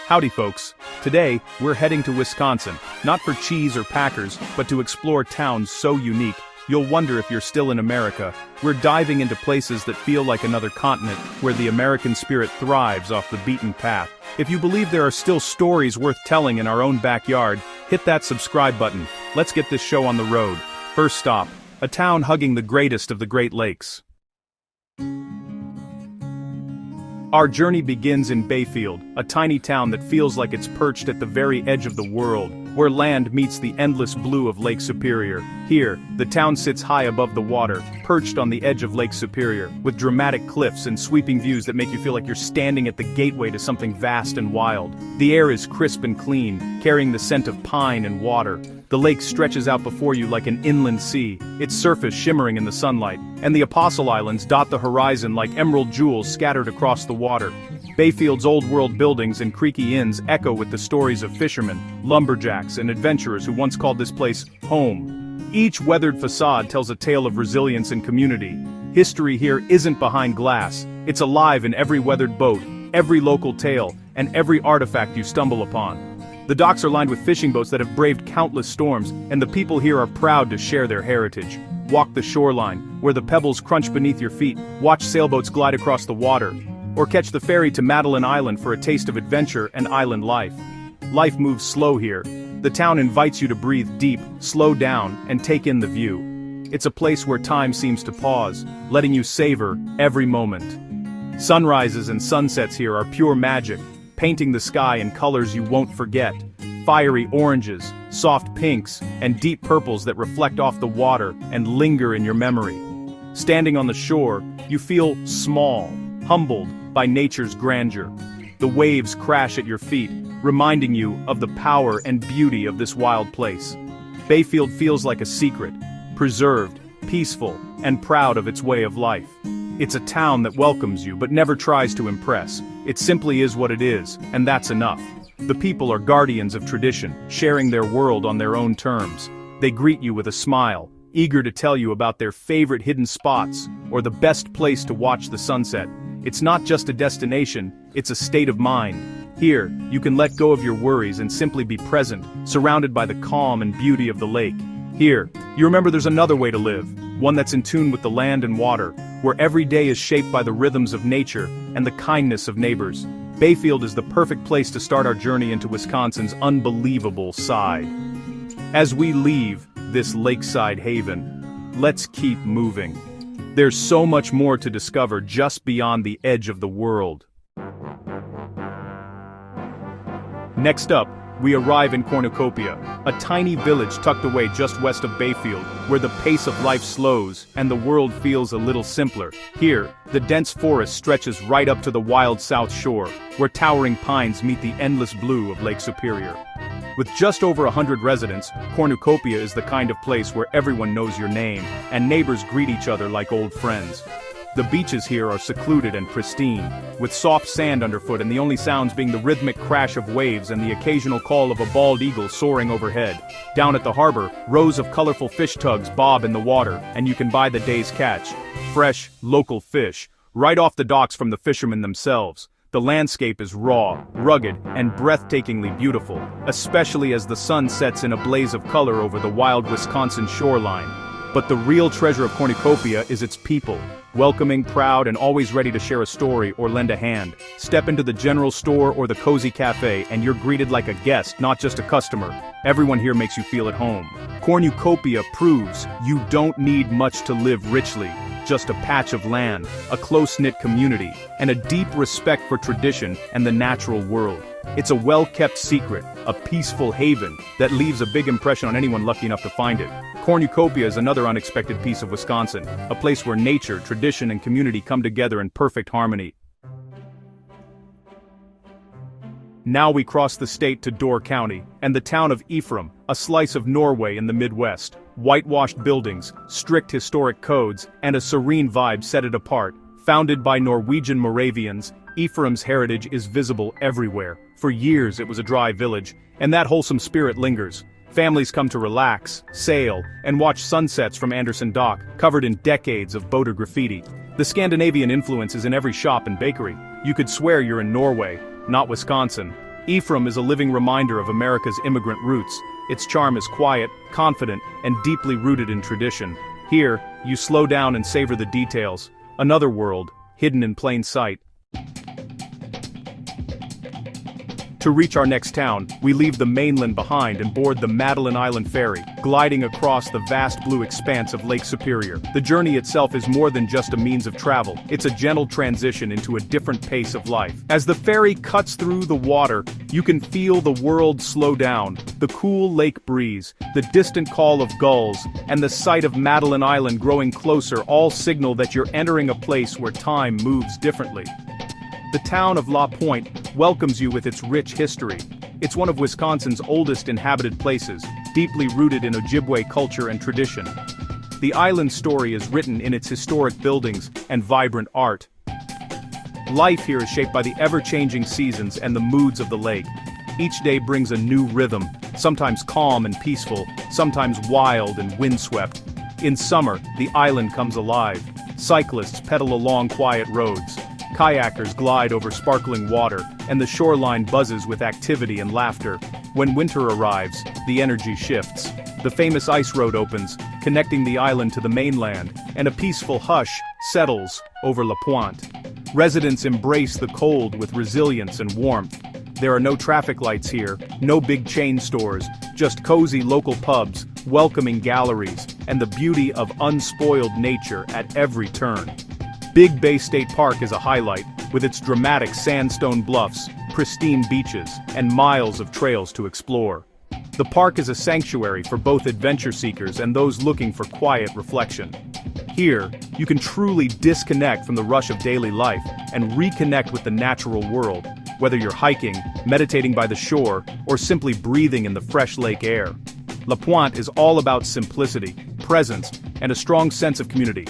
Howdy folks, today, we're heading to Wisconsin, not for cheese or Packers, but to explore towns so unique, you'll wonder if you're still in America. We're diving into places that feel like another continent, where the American spirit thrives off the beaten path. If you believe there are still stories worth telling in our own backyard, hit that subscribe button. Let's get this show on the road. First stop, a town hugging the greatest of the Great Lakes. Our journey begins in Bayfield, a tiny town that feels like it's perched at the very edge of the world, where land meets the endless blue of Lake Superior. Here, the town sits high above the water, perched on the edge of Lake Superior, with dramatic cliffs and sweeping views that make you feel like you're standing at the gateway to something vast and wild. The air is crisp and clean, carrying the scent of pine and water. The lake stretches out before you like an inland sea, its surface shimmering in the sunlight, and the Apostle Islands dot the horizon like emerald jewels scattered across the water. Bayfield's old-world buildings and creaky inns echo with the stories of fishermen, lumberjacks, and adventurers who once called this place home. Each weathered facade tells a tale of resilience and community. History here isn't behind glass, it's alive in every weathered boat, every local tale, and every artifact you stumble upon. The docks are lined with fishing boats that have braved countless storms, and the people here are proud to share their heritage. Walk the shoreline, where the pebbles crunch beneath your feet, watch sailboats glide across the water, or catch the ferry to Madeline Island for a taste of adventure and island life. Life moves slow here. The town invites you to breathe deep, slow down, and take in the view. It's a place where time seems to pause, letting you savor every moment. Sunrises and sunsets here are pure magic, painting the sky in colors you won't forget. Fiery oranges, soft pinks, and deep purples that reflect off the water and linger in your memory. Standing on the shore, you feel small, humbled by nature's grandeur. The waves crash at your feet, reminding you of the power and beauty of this wild place. Bayfield feels like a secret, preserved, peaceful, and proud of its way of life. It's a town that welcomes you but never tries to impress. It simply is what it is, and that's enough. The people are guardians of tradition, sharing their world on their own terms. They greet you with a smile, eager to tell you about their favorite hidden spots, or the best place to watch the sunset. It's not just a destination, it's a state of mind. Here, you can let go of your worries and simply be present, surrounded by the calm and beauty of the lake. Here, you remember there's another way to live, one that's in tune with the land and water, where every day is shaped by the rhythms of nature and the kindness of neighbors. Bayfield is the perfect place to start our journey into Wisconsin's unbelievable side. As we leave this lakeside haven, let's keep moving. There's so much more to discover just beyond the edge of the world. Next up, we arrive in Cornucopia, a tiny village tucked away just west of Bayfield, where the pace of life slows and the world feels a little simpler. Here, the dense forest stretches right up to the wild south shore, where towering pines meet the endless blue of Lake Superior. With just over 100 residents, Cornucopia is the kind of place where everyone knows your name, and neighbors greet each other like old friends. The beaches here are secluded and pristine, with soft sand underfoot and the only sounds being the rhythmic crash of waves and the occasional call of a bald eagle soaring overhead. Down at the harbor, rows of colorful fish tugs bob in the water, and you can buy the day's catch. Fresh, local fish, right off the docks from the fishermen themselves. The landscape is raw, rugged, and breathtakingly beautiful, especially as the sun sets in a blaze of color over the wild Wisconsin shoreline. But the real treasure of Cornucopia is its people. Welcoming, proud, and always ready to share a story or lend a hand. Step into the general store or the cozy cafe and you're greeted like a guest, not just a customer. Everyone here makes you feel at home. Cornucopia proves you don't need much to live richly. Just a patch of land, a close-knit community, and a deep respect for tradition and the natural world. It's a well-kept secret, a peaceful haven that leaves a big impression on anyone lucky enough to find it. Cornucopia is another unexpected piece of Wisconsin, a place where nature, tradition, and community come together in perfect harmony. Now we cross the state to Door County, and the town of Ephraim, a slice of Norway in the Midwest. Whitewashed buildings, strict historic codes, and a serene vibe set it apart. Founded by Norwegian Moravians, Ephraim's heritage is visible everywhere. For years it was a dry village, and that wholesome spirit lingers. Families come to relax, sail, and watch sunsets from Anderson Dock, covered in decades of boater graffiti. The Scandinavian influence is in every shop and bakery. You could swear you're in Norway, not Wisconsin. Ephraim is a living reminder of America's immigrant roots. Its charm is quiet, confident, and deeply rooted in tradition. Here, you slow down and savor the details. Another world, hidden in plain sight. To reach our next town, we leave the mainland behind and board the Madeline Island ferry, gliding across the vast blue expanse of Lake Superior. The journey itself is more than just a means of travel, it's a gentle transition into a different pace of life. As the ferry cuts through the water, you can feel the world slow down. The cool lake breeze, the distant call of gulls, and the sight of Madeline Island growing closer all signal that you're entering a place where time moves differently. The town of Quaint welcomes you with its rich history. It's one of Wisconsin's oldest inhabited places, deeply rooted in Ojibwe culture and tradition. The island's story is written in its historic buildings and vibrant art. Life here is shaped by the ever-changing seasons and the moods of the lake. Each day brings a new rhythm, sometimes calm and peaceful, sometimes wild and windswept. In summer, the island comes alive. Cyclists pedal along quiet roads. Kayakers glide over sparkling water, and the shoreline buzzes with activity and laughter. When winter arrives, the energy shifts. The famous ice road opens, connecting the island to the mainland, and a peaceful hush settles over Quaint. Residents embrace the cold with resilience and warmth. There are no traffic lights here, no big chain stores, just cozy local pubs, welcoming galleries, and the beauty of unspoiled nature at every turn. Big Bay State Park is a highlight, with its dramatic sandstone bluffs, pristine beaches, and miles of trails to explore. The park is a sanctuary for both adventure seekers and those looking for quiet reflection. Here, you can truly disconnect from the rush of daily life and reconnect with the natural world, whether you're hiking, meditating by the shore, or simply breathing in the fresh lake air. Quaint is all about simplicity, presence, and a strong sense of community.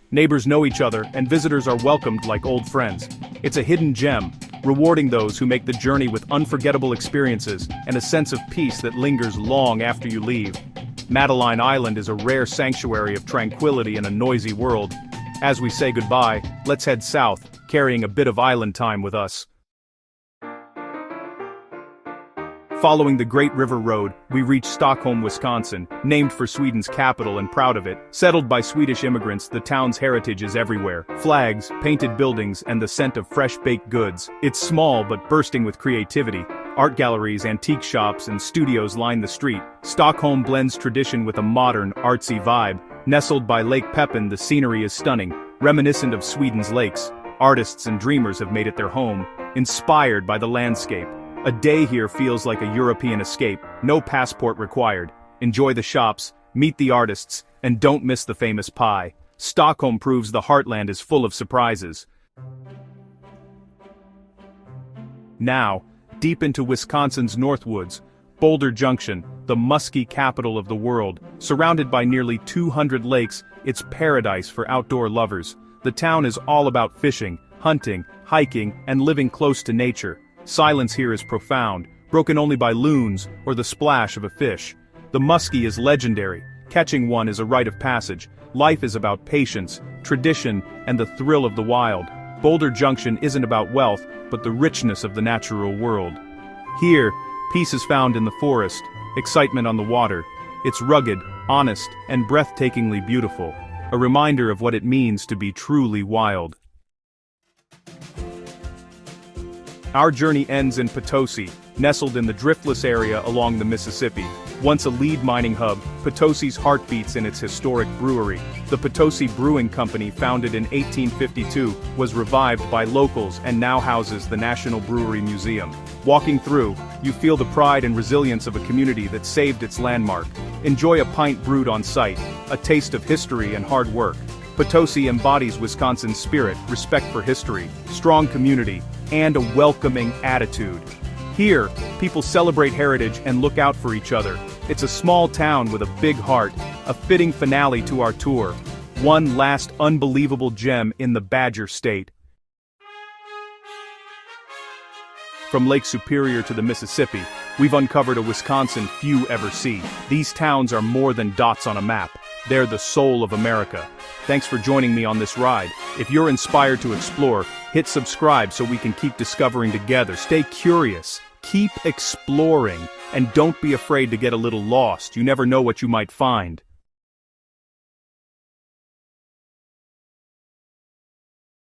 Neighbors know each other, and visitors are welcomed like old friends. It's a hidden gem, rewarding those who make the journey with unforgettable experiences and a sense of peace that lingers long after you leave. Madeline Island is a rare sanctuary of tranquility in a noisy world. As we say goodbye, let's head south, carrying a bit of island time with us. Following the Great River Road, we reach Stockholm, Wisconsin, named for Sweden's capital and proud of it. Settled by Swedish immigrants, the town's heritage is everywhere. Flags, painted buildings, and the scent of fresh-baked goods. It's small but bursting with creativity. Art galleries, antique shops, and studios line the street. Stockholm blends tradition with a modern, artsy vibe. Nestled by Lake Pepin, the scenery is stunning, reminiscent of Sweden's lakes. Artists and dreamers have made it their home, inspired by the landscape. A day here feels like a European escape, no passport required. Enjoy the shops, meet the artists, and don't miss the famous pie. Stockholm proves the heartland is full of surprises. Now, deep into Wisconsin's Northwoods, Boulder Junction, the musky capital of the world, surrounded by nearly 200 lakes, it's paradise for outdoor lovers. The town is all about fishing, hunting, hiking, and living close to nature. Silence here is profound, broken only by loons or the splash of a fish. The muskie is legendary. Catching one is a rite of passage. Life is about patience, tradition, and the thrill of the wild. Boulder Junction isn't about wealth, but the richness of the natural world. Here, peace is found in the forest, excitement on the water. It's rugged, honest, and breathtakingly beautiful. A reminder of what it means to be truly wild. Our journey ends in Potosi, nestled in the driftless area along the Mississippi. Once a lead mining hub, Potosi's heart beats in its historic brewery. The Potosi Brewing Company, founded in 1852, was revived by locals and now houses the National Brewery Museum. Walking through, you feel the pride and resilience of a community that saved its landmark. Enjoy a pint brewed on site, a taste of history and hard work. Potosi embodies Wisconsin's spirit, respect for history, strong community, and a welcoming attitude. Here, people celebrate heritage and look out for each other. It's a small town with a big heart, a fitting finale to our tour. One last unbelievable gem in the Badger State. From Lake Superior to the Mississippi, we've uncovered a Wisconsin few ever see. These towns are more than dots on a map. They're the soul of America. Thanks for joining me on this ride. If you're inspired to explore, hit subscribe so we can keep discovering together. Stay curious, Keep exploring, and don't be afraid to get a little lost. You never know what you might find.